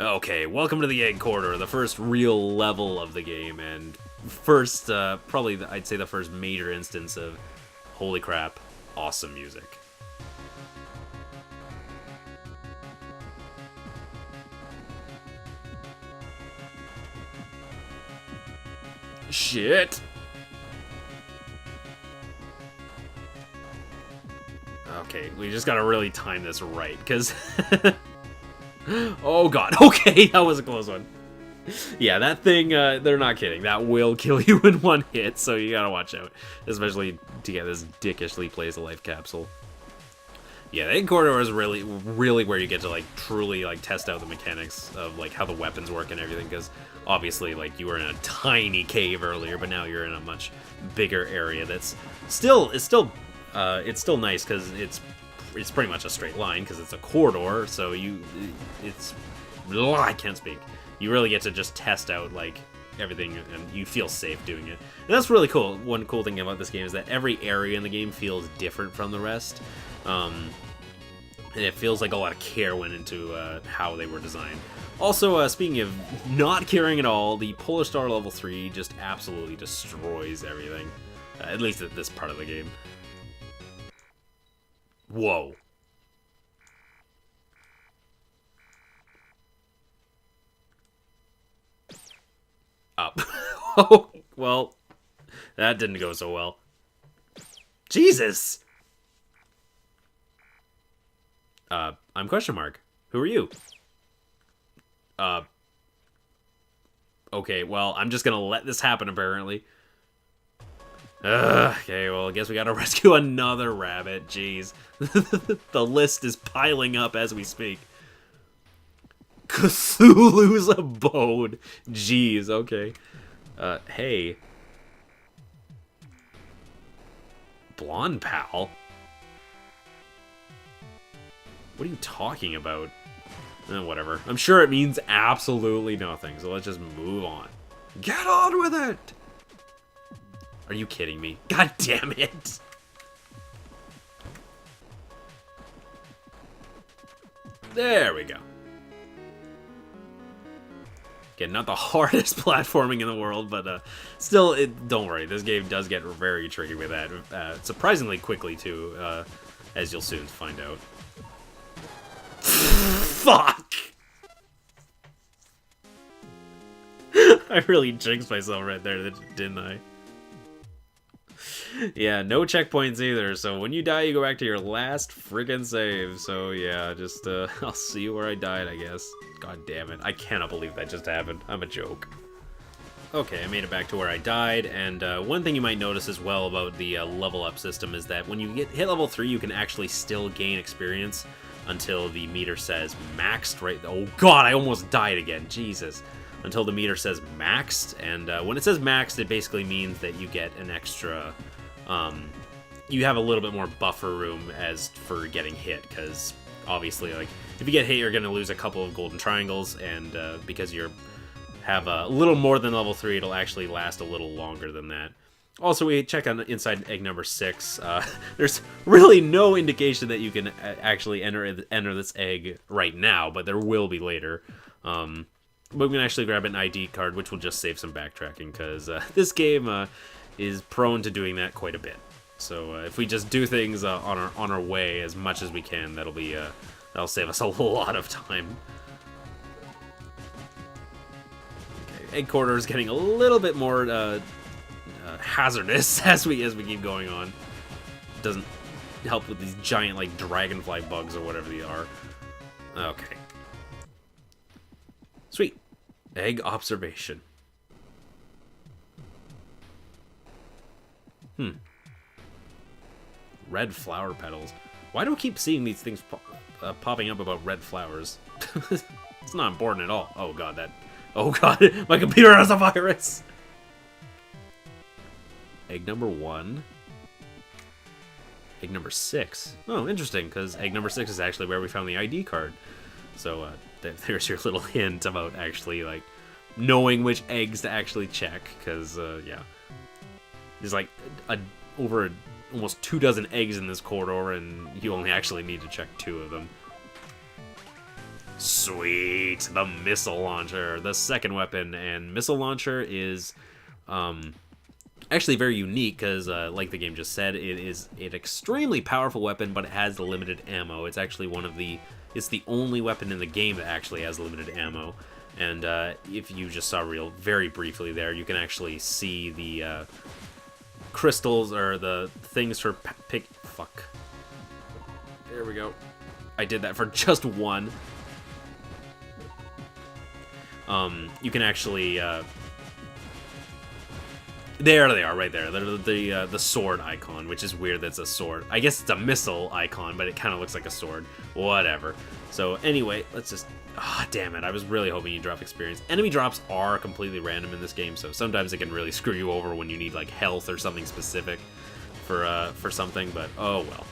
Okay, welcome to the Egg Corridor, the first real level of the game, and first, probably, I'd say the first major instance of, holy crap, awesome music. Shit! Okay, we just gotta really time this right, because... Oh god, okay, that was a close one. Yeah, that thing, they're not kidding. That will kill you in one hit, so you gotta watch out. Especially to get this dickishly plays a life capsule. Yeah, the Egg Corridor is really where you get to, like, truly, like, test out the mechanics of, like, how the weapons work and everything, because obviously, like, you were in a tiny cave earlier, but now you're in a much bigger area that's it's still nice, because it's pretty much a straight line because it's a corridor, so I can't speak. You really get to just test out like everything, and you feel safe doing it. And that's really cool. One cool thing about this game is that every area in the game feels different from the rest, and it feels like a lot of care went into how they were designed. Also, speaking of not caring at all, the Polar Star Level 3 just absolutely destroys everything, at least at this part of the game. Whoa. Up. Oh, well, that didn't go so well. Jesus! I'm question mark. Who are you? Okay, well, I'm just gonna let this happen, apparently. Okay, well, I guess we gotta rescue another rabbit. Jeez. The list is piling up as we speak. Cthulhu's abode. Jeez, okay. Hey. Blonde pal? What are you talking about? Whatever. I'm sure it means absolutely nothing, so let's just move on. Get on with it! Are you kidding me? God damn it! There we go. Again, not the hardest platforming in the world, but still, don't worry. This game does get very tricky with that. Surprisingly quickly, too, as you'll soon find out. Fuck! I really jinxed myself right there, didn't I? Yeah, no checkpoints either, so when you die, you go back to your last friggin' save. So yeah, just, I'll see you where I died, I guess. God damn it, I cannot believe that just happened. I'm a joke. Okay, I made it back to where I died, and one thing you might notice as well about the level up system is that when you hit level 3, you can actually still gain experience until the meter says maxed, right? Oh god, I almost died again, Jesus. Until the meter says maxed, and when it says maxed, it basically means that you get an extra, you have a little bit more buffer room as for getting hit, because obviously, like, if you get hit, you're going to lose a couple of golden triangles, and because you have a little more than level 3, it'll actually last a little longer than that. Also, we check on inside egg number 6. There's really no indication that you can actually enter this egg right now, but there will be later. But we can actually grab an ID card, which will just save some backtracking, because this game is prone to doing that quite a bit. So if we just do things on our way as much as we can, that'll save us a lot of time. Okay, Egg Corridor is getting a little bit more hazardous as we keep going on. Doesn't help with these giant like dragonfly bugs or whatever they are. Okay. Sweet. Egg observation. Red flower petals. Why do I keep seeing these things popping up about red flowers? It's not important at all. Oh god, oh god, my computer has a virus! Egg number 1. Egg number 6. Oh, interesting, because egg number 6 is actually where we found the ID card. So, there's your little hint about actually, like, knowing which eggs to actually check, because, yeah. There's, like, over almost 24 eggs in this corridor, and you only actually need to check 2 of them. Sweet! The missile launcher, the second weapon, and missile launcher is actually very unique because, like the game just said, it is an extremely powerful weapon, but it has limited ammo. It's actually it's the only weapon in the game that actually has limited ammo. And if you just saw very briefly there, you can actually see the crystals or the things for fuck. There we go. I did that for just one. You can actually there they are, right there. They're the sword icon, which is weird. That's a sword. I guess it's a missile icon, but it kind of looks like a sword. Whatever. So anyway, let's just. Ah, damn it! I was really hoping you'd drop experience. Enemy drops are completely random in this game, so sometimes it can really screw you over when you need like health or something specific for something. But oh well,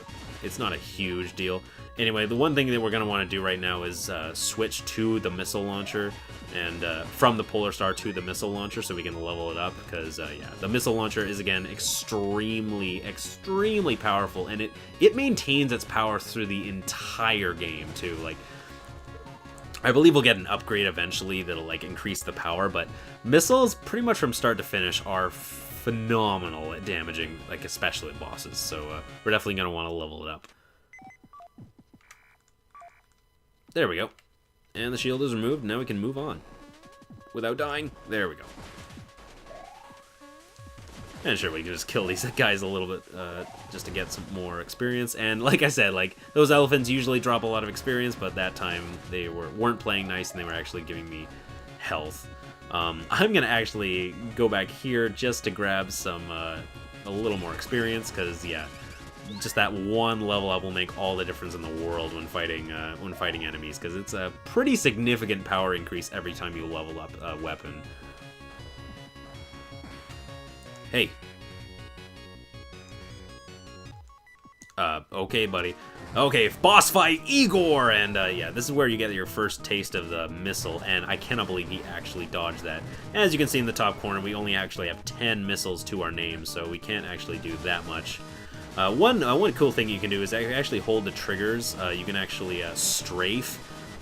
it's not a huge deal. Anyway, the one thing that we're gonna want to do right now is switch to the missile launcher, and from the Polar Star to the missile launcher, so we can level it up. Because yeah, the missile launcher is again extremely powerful, and it maintains its power through the entire game too. Like, I believe we'll get an upgrade eventually that'll like increase the power, but missiles pretty much from start to finish are phenomenal at damaging, like especially bosses. So we're definitely gonna want to level it up. There we go. And the shield is removed. Now we can move on without dying. There we go. And sure, we can just kill these guys a little bit just to get some more experience. And like I said, like those elephants usually drop a lot of experience, but that time they weren't playing nice and they were actually giving me health. I'm gonna actually go back here just to grab some a little more experience, because yeah, just that one level up will make all the difference in the world when fighting enemies, because it's a pretty significant power increase every time you level up a weapon. Hey. Okay, buddy. Okay, boss fight, Igor! And, yeah, this is where you get your first taste of the missile, and I cannot believe he actually dodged that. As you can see in the top corner, we only actually have 10 missiles to our name, so we can't actually do that much. One cool thing you can do is actually hold the triggers. You can actually strafe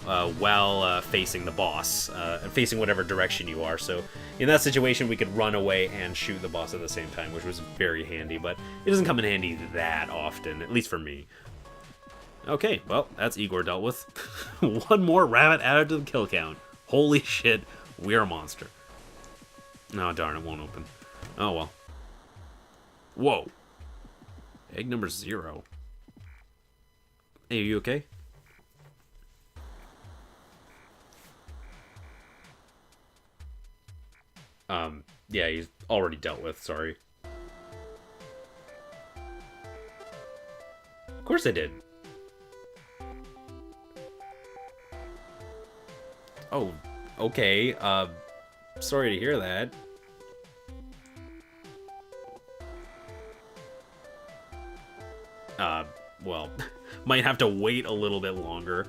while facing the boss, facing whatever direction you are. So in that situation, we could run away and shoot the boss at the same time, which was very handy, but it doesn't come in handy that often, at least for me. Okay, well, that's Igor dealt with. One more rabbit added to the kill count. Holy shit, we're a monster. Oh, darn, it won't open. Oh, well. Whoa. Egg number 0. Hey, are you okay? Yeah, he's already dealt with, sorry. Of course I did. Oh, okay, sorry to hear that. Well, might have to wait a little bit longer.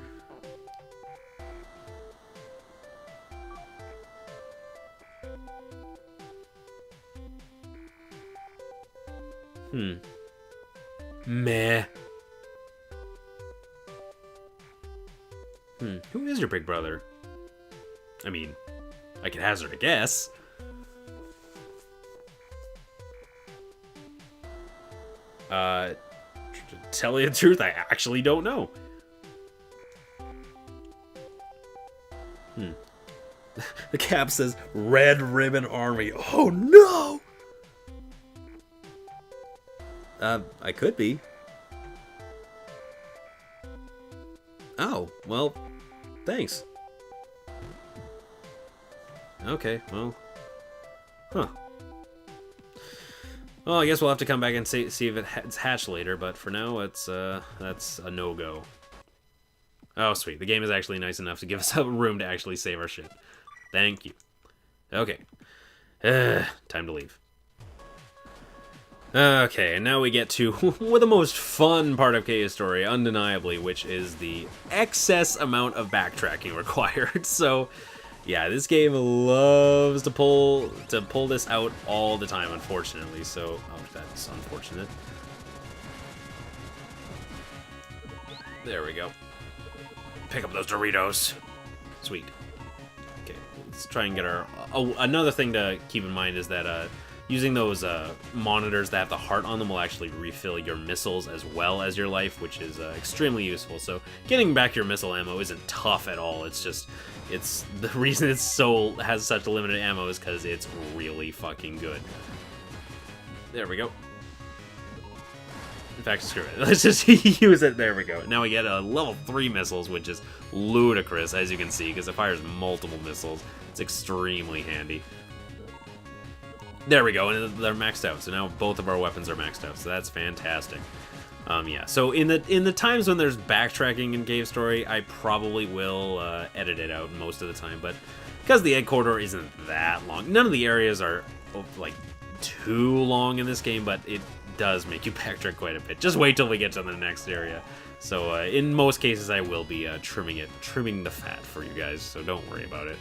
Meh. Who is your big brother? I mean, I could hazard a guess. To tell you the truth, I actually don't know. The cap says Red Ribbon Army. Oh no! I could be. Oh, well, thanks. Okay, well. Huh. Well, I guess we'll have to come back and see if it's hatched later, but for now, that's a no-go. Oh, sweet. The game is actually nice enough to give us a room to actually save our shit. Thank you. Okay. Time to leave. Okay, and now we get to the most fun part of Keia's story, undeniably, which is the excess amount of backtracking required. So, yeah, this game loves to pull this out all the time, unfortunately. So, oh, that's unfortunate. There we go. Pick up those Doritos. Sweet. Okay, let's try and get our... Oh, another thing to keep in mind is that using those monitors that have the heart on them will actually refill your missiles as well as your life, which is extremely useful. So getting back your missile ammo isn't tough at all. It's just... It's the reason has such limited ammo is because it's really fucking good. There we go. In fact, screw it. Let's just use it. There we go. Now we get a level 3 missiles, which is ludicrous, as you can see, because it fires multiple missiles. It's extremely handy. There we go, and they're maxed out. So now both of our weapons are maxed out. So that's fantastic. Yeah. So in the times when there's backtracking in Cave Story, I probably will edit it out most of the time. But because the egg corridor isn't that long, none of the areas are like too long in this game, but it does make you backtrack quite a bit. Just wait till we get to the next area. So in most cases, I will be trimming the fat for you guys. So don't worry about it.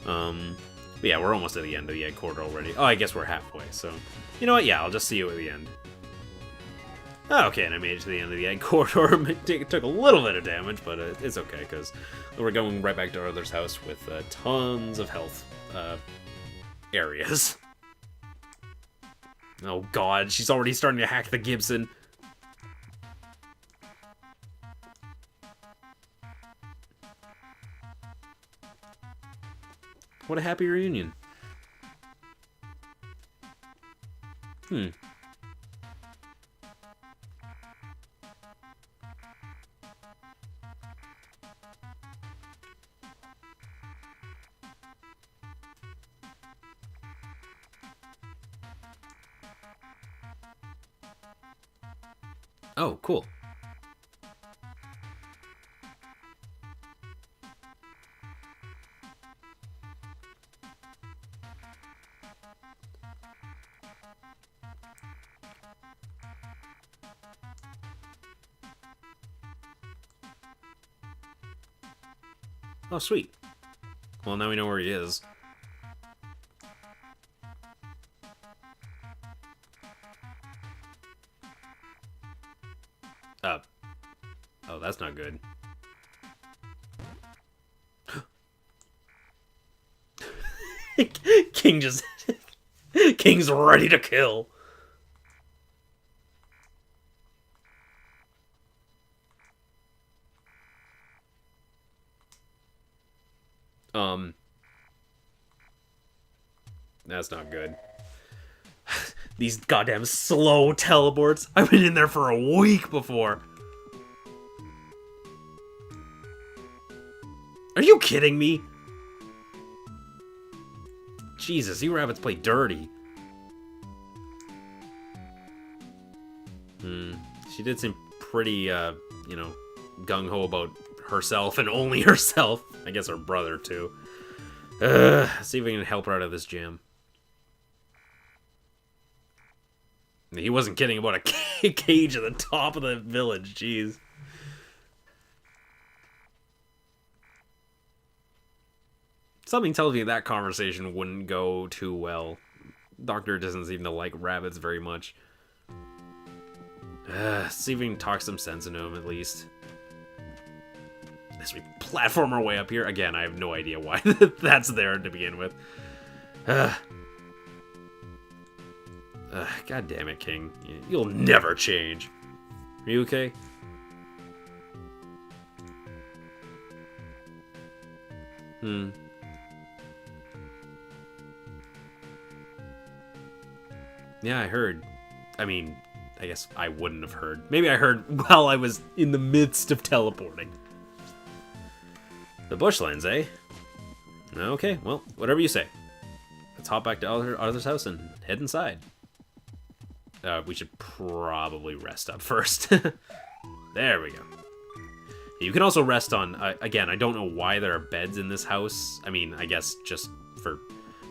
But yeah, we're almost at the end of the egg corridor already. Oh, I guess we're halfway. So you know what? Yeah, I'll just see you at the end. Okay, and I made it to the end of the egg corridor. It took a little bit of damage, but it's okay, because we're going right back to our other's house with tons of health areas. Oh god, she's already starting to hack the Gibson. What a happy reunion. Oh, cool. Oh, sweet. Well, now we know where he is. Oh, that's not good. King's ready to kill. That's not good. These goddamn slow teleports. I've been in there for a week before. Are you kidding me? Jesus, you rabbits play dirty. She did seem pretty, you know, gung-ho about herself and only herself. I guess her brother, too. See if we can help her out of this jam. He wasn't kidding about a cage at the top of the village, jeez. Something tells me that conversation wouldn't go too well. Doctor doesn't seem to like rabbits very much. See if we can talk some sense into him at least. As we platform our way up here. Again, I have no idea why that's there to begin with. God damn it, King. You'll never change. Are you okay? Yeah, I heard. I mean, I guess I wouldn't have heard. Maybe I heard while I was in the midst of teleporting. The bushlands, eh? Okay, well, whatever you say. Let's hop back to Arthur's house and head inside. We should probably rest up first. There we go. You can also rest on... again, I don't know why there are beds in this house. I mean, I guess just for...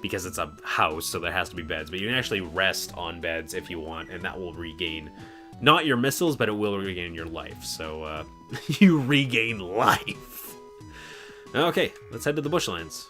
because it's a house, so there has to be beds. But you can actually rest on beds if you want, and that will regain... not your missiles, but it will regain your life. So, you regain life. Okay, let's head to the bushlands.